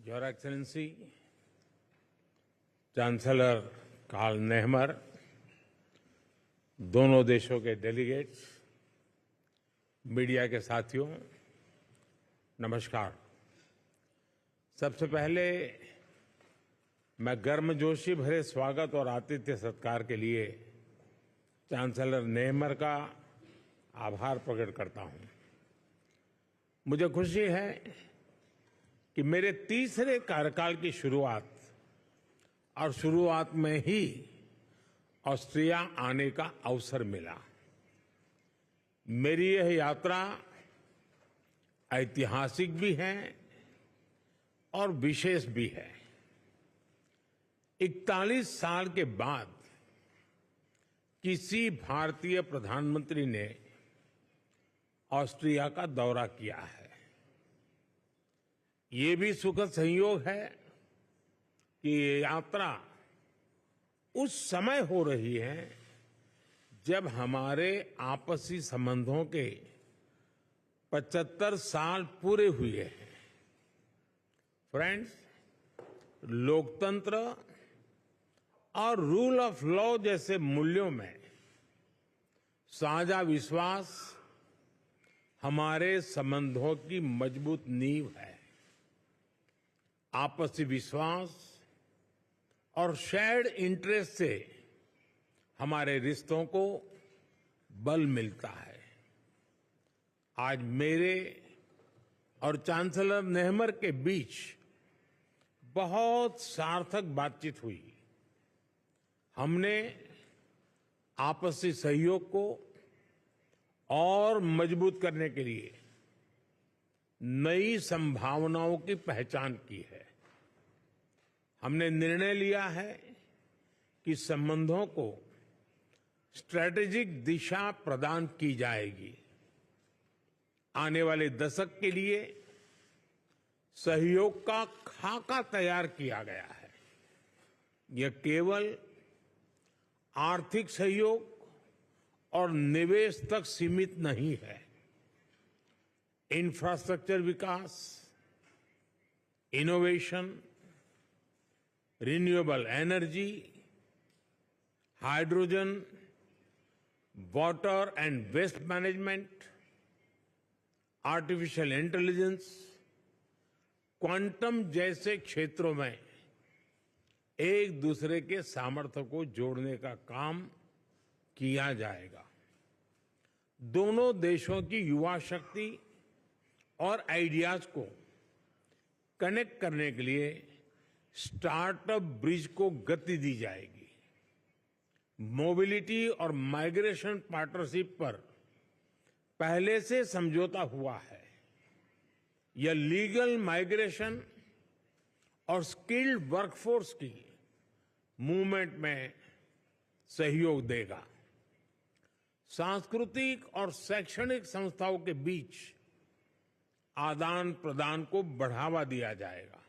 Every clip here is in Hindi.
Your Excellency, chancellor Karl Nehammer, दोनों देशों के डेलीगेट्स, मीडिया के साथियों, नमस्कार। सबसे पहले मैं गर्मजोशी भरे स्वागत और आतिथ्य सत्कार के लिए चांसलर नेहमर का आभार प्रकट करता हूं। मुझे खुशी है कि मेरे तीसरे कार्यकाल की शुरुआत में ही ऑस्ट्रिया आने का अवसर मिला। मेरी यह यात्रा ऐतिहासिक भी है और विशेष भी है। 41 साल के बाद किसी भारतीय प्रधानमंत्री ने ऑस्ट्रिया का दौरा किया है। ये भी सुखद संयोग है कि ये यात्रा उस समय हो रही है जब हमारे आपसी संबंधों के 75 साल पूरे हुए हैं। फ्रेंड्स, लोकतंत्र और रूल ऑफ लॉ जैसे मूल्यों में साझा विश्वास हमारे संबंधों की मजबूत नींव है। आपसी विश्वास और शेयर्ड इंटरेस्ट से हमारे रिश्तों को बल मिलता है। आज मेरे और चांसलर नेहमर के बीच बहुत सार्थक बातचीत हुई। हमने आपसी सहयोग को और मजबूत करने के लिए नई संभावनाओं की पहचान की है। हमने निर्णय लिया है कि संबंधों को स्ट्रैटेजिक दिशा प्रदान की जाएगी। आने वाले दशक के लिए सहयोग का खाका तैयार किया गया है। यह केवल आर्थिक सहयोग और निवेश तक सीमित नहीं है। इंफ्रास्ट्रक्चर विकास, innovation, renewable energy, hydrogen, water and waste management, artificial intelligence, quantum जैसे क्षेत्रों में एक दूसरे के सामर्थ्य को जोड़ने का काम किया जाएगा। दोनों देशों की युवा शक्ति और आइडियाज को कनेक्ट करने के लिए स्टार्टअप ब्रिज को गति दी जाएगी। मोबिलिटी और माइग्रेशन पार्टनरशिप पर पहले से समझौता हुआ है। यह लीगल माइग्रेशन और स्किल्ड वर्कफोर्स की मूवमेंट में सहयोग देगा। सांस्कृतिक और शैक्षणिक संस्थाओं के बीच आदान प्रदान को बढ़ावा दिया जाएगा।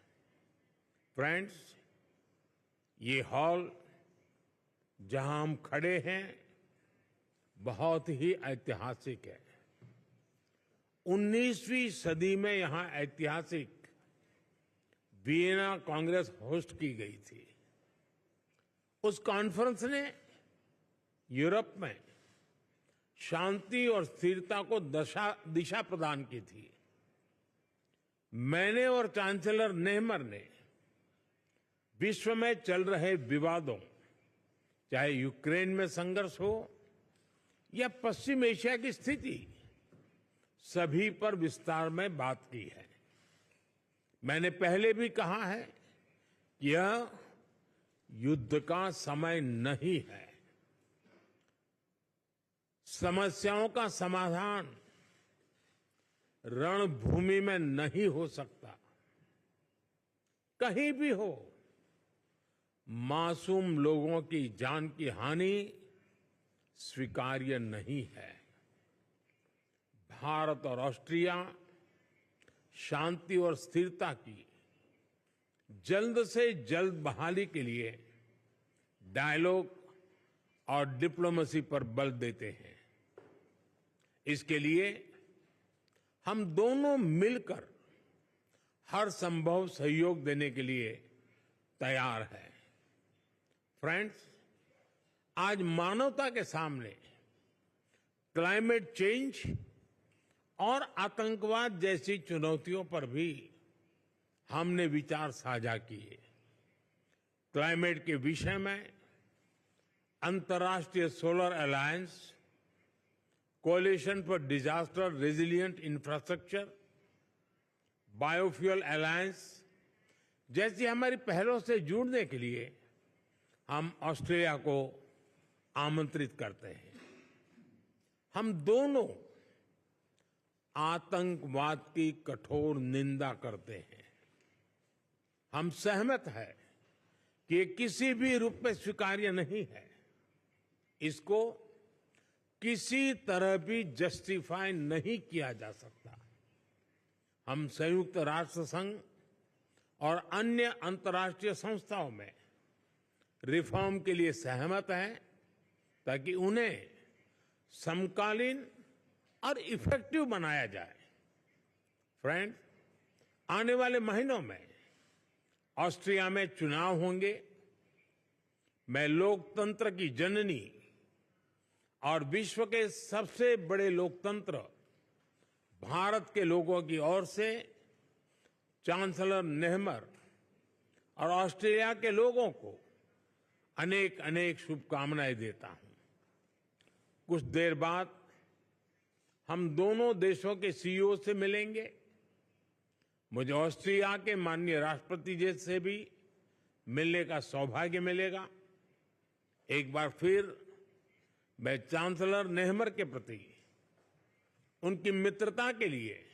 फ्रेंड्स, ये हॉल जहां हम खड़े हैं बहुत ही ऐतिहासिक है। 19वीं सदी में यहां ऐतिहासिक वियना कांग्रेस होस्ट की गई थी। उस कॉन्फ्रेंस ने यूरोप में शांति और स्थिरता को दिशा प्रदान की थी। मैंने और चांसलर नेहमर ने विश्व में चल रहे विवादों, चाहे यूक्रेन में संघर्ष हो या पश्चिम एशिया की स्थिति, सभी पर विस्तार में बात की है। मैंने पहले भी कहा है कि यह युद्ध का समय नहीं है। समस्याओं का समाधान रणभूमि में नहीं हो सकता। कहीं भी हो, मासूम लोगों की जान की हानि स्वीकार्य नहीं है। भारत और ऑस्ट्रिया शांति और स्थिरता की जल्द से जल्द बहाली के लिए डायलॉग और डिप्लोमेसी पर बल देते हैं। इसके लिए हम दोनों मिलकर हर संभव सहयोग देने के लिए तैयार है। फ्रेंड्स, आज मानवता के सामने क्लाइमेट चेंज और आतंकवाद जैसी चुनौतियों पर भी हमने विचार साझा किए। क्लाइमेट के विषय में अंतर्राष्ट्रीय solar alliance, कोalition for disaster resilient infrastructure, biofuel alliance जैसी हमारी पहलों से जुड़ने के लिए हम ऑस्ट्रेलिया को आमंत्रित करते हैं। हम दोनों आतंकवाद की कठोर निंदा करते हैं। हम सहमत हैं कि ये किसी भी रूप में स्वीकार्य नहीं है। इसको किसी तरह भी जस्टिफाई नहीं किया जा सकता। हम संयुक्त राष्ट्र संघ और अन्य अंतर्राष्ट्रीय संस्थाओं में रिफॉर्म के लिए सहमत हैं ताकि उन्हें समकालीन और इफेक्टिव बनाया जाए। फ्रेंड्स, आने वाले महीनों में ऑस्ट्रिया में चुनाव होंगे। मैं लोकतंत्र की जननी और विश्व के सबसे बड़े लोकतंत्र भारत के लोगों की ओर से चांसलर नेहमर और ऑस्ट्रेलिया के लोगों को अनेक अनेक शुभकामनाएं देता हूं। कुछ देर बाद हम दोनों देशों के सीईओ से मिलेंगे। मुझे ऑस्ट्रिया के माननीय राष्ट्रपति जी से भी मिलने का सौभाग्य मिलेगा। एक बार फिर मैं चांसलर नेहमर के प्रति उनकी मित्रता के लिए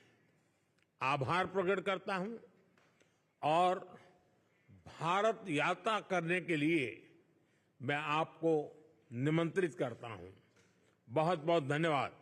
आभार प्रकट करता हूं और भारत यात्रा करने के लिए मैं आपको निमंत्रित करता हूं। बहुत बहुत धन्यवाद।